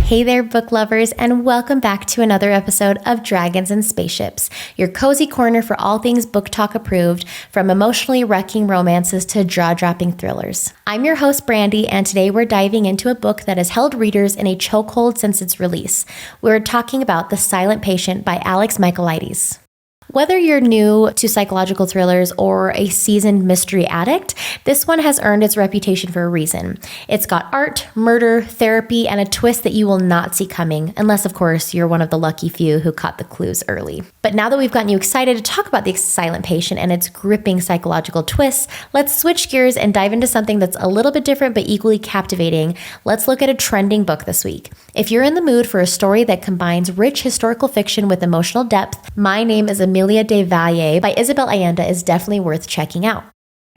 Hey there, book lovers, and welcome back to another episode of Dragons and Spaceships, your cozy corner for all things book talk approved, from emotionally wrecking romances to jaw-dropping thrillers. I'm your host, Brandi, and today we're diving into a book that has held readers in a chokehold since its release. We're talking about The Silent Patient by Alex Michaelides. Whether you're new to psychological thrillers or a seasoned mystery addict, this one has earned its reputation for a reason. It's got art, murder, therapy, and a twist that you will not see coming, unless, of course, you're one of the lucky few who caught the clues early. But now that we've gotten you excited to talk about The Silent Patient and its gripping psychological twists, let's switch gears and dive into something that's a little bit different but equally captivating. Let's look at a trending book this week. If you're in the mood for a story that combines rich historical fiction with emotional depth, my name is Amelia de Vallee by Isabel Allende is definitely worth checking out.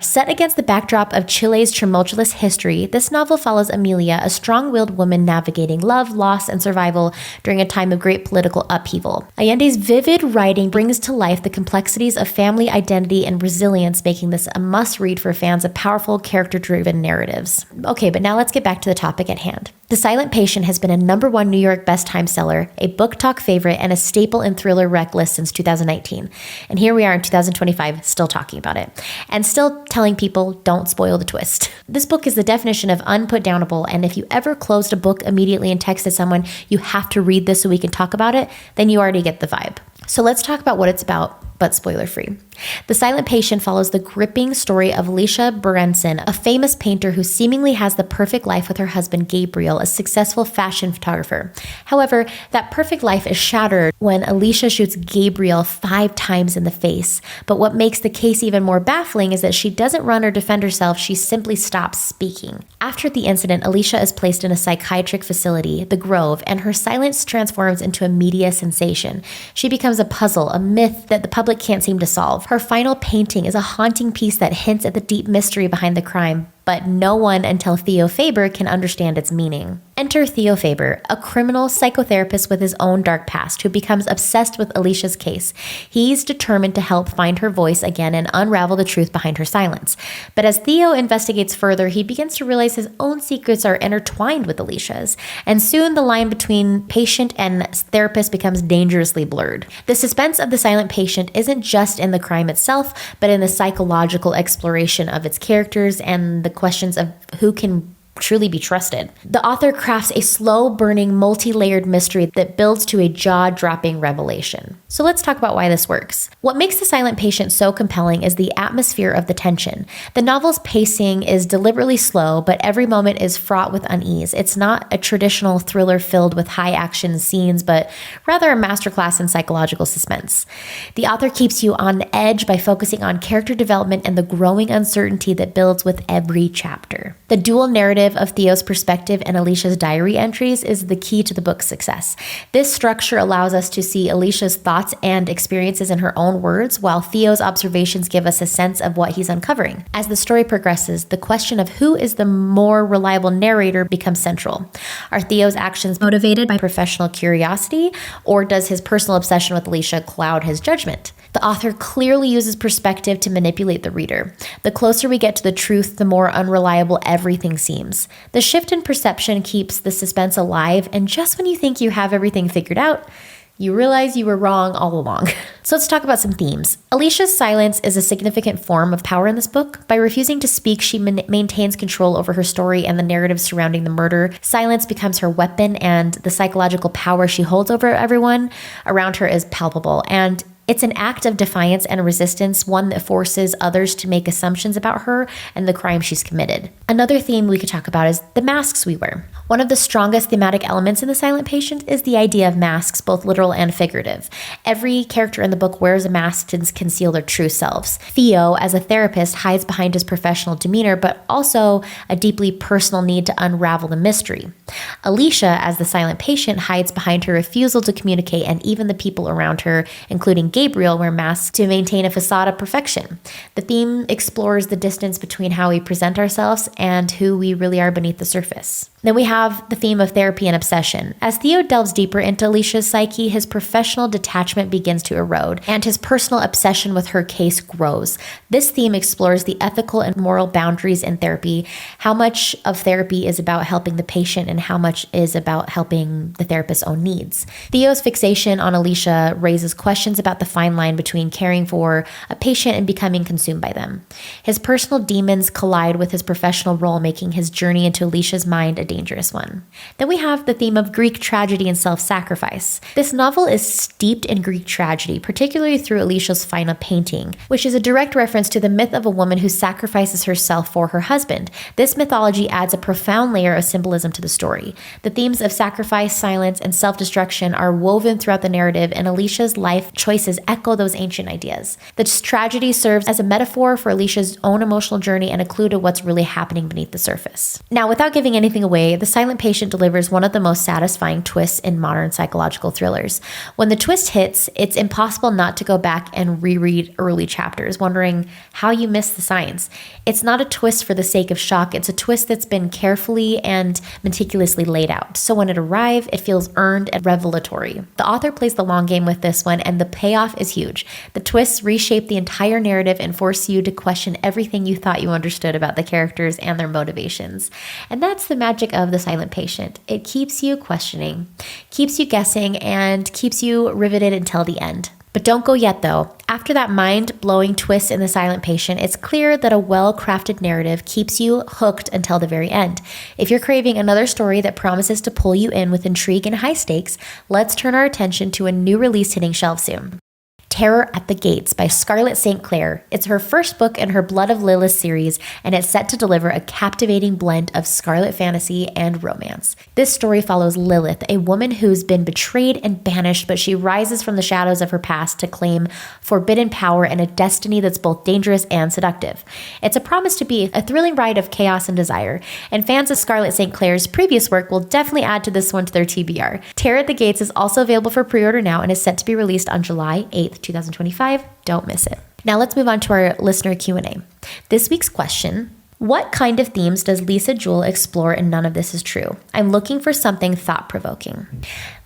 Set against the backdrop of Chile's tumultuous history, this novel follows Amelia, a strong-willed woman navigating love, loss, and survival during a time of great political upheaval. Allende's vivid writing brings to life the complexities of family identity and resilience, making this a must-read for fans of powerful, character-driven narratives. Okay, but now let's get back to the topic at hand. The Silent Patient has been a #1 New York Best Time seller, a book talk favorite, and a staple in thriller rec lists since 2019. And here we are in 2025, still talking about it. And still telling people, don't spoil the twist. This book is the definition of unputdownable, and if you ever closed a book immediately and texted someone, you have to read this so we can talk about it, then you already get the vibe. So let's talk about what it's about, but spoiler-free. The Silent Patient follows the gripping story of Alicia Berenson, a famous painter who seemingly has the perfect life with her husband Gabriel, a successful fashion photographer. However, that perfect life is shattered when Alicia shoots Gabriel 5 times in the face. But what makes the case even more baffling is that she doesn't run or defend herself, she simply stops speaking. After the incident, Alicia is placed in a psychiatric facility, the Grove, and her silence transforms into a media sensation. She becomes a puzzle, a myth that the public can't seem to solve. Her final painting is a haunting piece that hints at the deep mystery behind the crime, but no one until Theo Faber can understand its meaning. Enter Theo Faber, a criminal psychotherapist with his own dark past who becomes obsessed with Alicia's case. He's determined to help find her voice again and unravel the truth behind her silence. But as Theo investigates further, he begins to realize his own secrets are intertwined with Alicia's, and soon the line between patient and therapist becomes dangerously blurred. The suspense of The Silent Patient isn't just in the crime itself, but in the psychological exploration of its characters and the questions of who can truly be trusted. The author crafts a slow-burning, multi-layered mystery that builds to a jaw-dropping revelation. So let's talk about why this works. What makes The Silent Patient so compelling is the atmosphere of the tension. The novel's pacing is deliberately slow, but every moment is fraught with unease. It's not a traditional thriller filled with high-action scenes, but rather a masterclass in psychological suspense. The author keeps you on edge by focusing on character development and the growing uncertainty that builds with every chapter. The dual narrative of Theo's perspective and Alicia's diary entries is the key to the book's success. This structure allows us to see Alicia's thoughts and experiences in her own words, while Theo's observations give us a sense of what he's uncovering. As the story progresses, the question of who is the more reliable narrator becomes central. Are Theo's actions motivated by professional curiosity, or does his personal obsession with Alicia cloud his judgment? The author clearly uses perspective to manipulate the reader. The closer we get to the truth, the more unreliable everything seems. The shift in perception keeps the suspense alive, and just when you think you have everything figured out, you realize you were wrong all along. So let's talk about some themes. Alicia's silence is a significant form of power in this book. By refusing to speak, she maintains control over her story and the narrative surrounding the murder. Silence becomes her weapon, and the psychological power she holds over everyone around her is palpable. And it's an act of defiance and resistance, one that forces others to make assumptions about her and the crime she's committed. Another theme we could talk about is the masks we wear. One of the strongest thematic elements in The Silent Patient is the idea of masks, both literal and figurative. Every character in the book wears a mask to conceal their true selves. Theo, as a therapist, hides behind his professional demeanor, but also a deeply personal need to unravel the mystery. Alicia, as the Silent Patient, hides behind her refusal to communicate, and even the people around her, including Gabriel wear masks to maintain a facade of perfection. The theme explores the distance between how we present ourselves and who we really are beneath the surface. Then we have the theme of therapy and obsession. As Theo delves deeper into Alicia's psyche, his professional detachment begins to erode, and his personal obsession with her case grows. This theme explores the ethical and moral boundaries in therapy, how much of therapy is about helping the patient and how much is about helping the therapist's own needs. Theo's fixation on Alicia raises questions about the fine line between caring for a patient and becoming consumed by them. His personal demons collide with his professional role, making his journey into Alicia's mind a dangerous one. Then we have the theme of Greek tragedy and self-sacrifice. This novel is steeped in Greek tragedy, particularly through Alicia's final painting, which is a direct reference to the myth of a woman who sacrifices herself for her husband. This mythology adds a profound layer of symbolism to the story. The themes of sacrifice, silence, and self-destruction are woven throughout the narrative, and Alicia's life choices echo those ancient ideas. This tragedy serves as a metaphor for Alicia's own emotional journey and a clue to what's really happening beneath the surface. Now, without giving anything away, The Silent Patient delivers one of the most satisfying twists in modern psychological thrillers. When the twist hits, it's impossible not to go back and reread early chapters, wondering how you missed the signs. It's not a twist for the sake of shock, it's a twist that's been carefully and meticulously laid out. So when it arrives, it feels earned and revelatory. The author plays the long game with this one, and the payoff is huge. The twists reshape the entire narrative and force you to question everything you thought you understood about the characters and their motivations. And that's the magic of The Silent Patient. It keeps you questioning, keeps you guessing, and keeps you riveted until the end. But don't go yet, though. After that mind-blowing twist in The Silent Patient, it's clear that a well-crafted narrative keeps you hooked until the very end. If you're craving another story that promises to pull you in with intrigue and high stakes, let's turn our attention to a new release hitting shelves soon. Terror at the Gates by Scarlett St. Clair. It's her first book in her Blood of Lilith series, and it's set to deliver a captivating blend of Scarlet fantasy and romance. This story follows Lilith, a woman who's been betrayed and banished, but she rises from the shadows of her past to claim forbidden power and a destiny that's both dangerous and seductive. It's a promise to be a thrilling ride of chaos and desire, and fans of Scarlett St. Clair's previous work will definitely add to this one to their TBR. Terror at the Gates is also available for pre-order now and is set to be released on July 8th, 2025. Don't miss it. Now let's move on to our listener Q&A. This week's question: what kind of themes does Lisa Jewell explore in None of This Is True? I'm looking for something thought-provoking.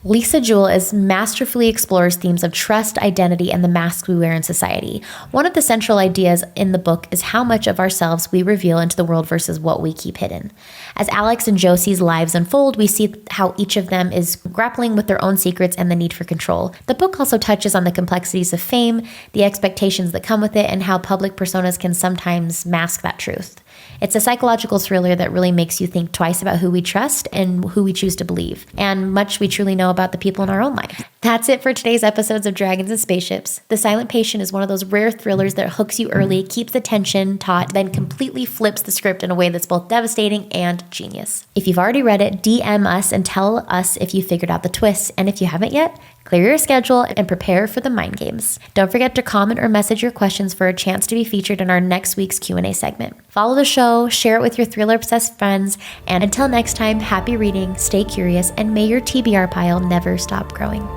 Lisa Jewell masterfully explores themes of trust, identity, and the masks we wear in society. One of the central ideas in the book is how much of ourselves we reveal into the world versus what we keep hidden. As Alex and Josie's lives unfold, we see how each of them is grappling with their own secrets and the need for control. The book also touches on the complexities of fame, the expectations that come with it, and how public personas can sometimes mask that truth. It's a psychological thriller that really makes you think twice about who we trust and who we choose to believe, and much we truly know about the people in our own life. That's it for today's episodes of Dragons and Spaceships. The Silent Patient is one of those rare thrillers that hooks you early, keeps the tension taut, then completely flips the script in a way that's both devastating and genius. If you've already read it, DM us and tell us if you figured out the twists, and if you haven't yet, clear your schedule and prepare for the mind games. Don't forget to comment or message your questions for a chance to be featured in our next week's Q&A segment. Follow the show, share it with your thriller-obsessed friends, and until next time, happy reading, stay curious, and may your TBR pile never stop growing.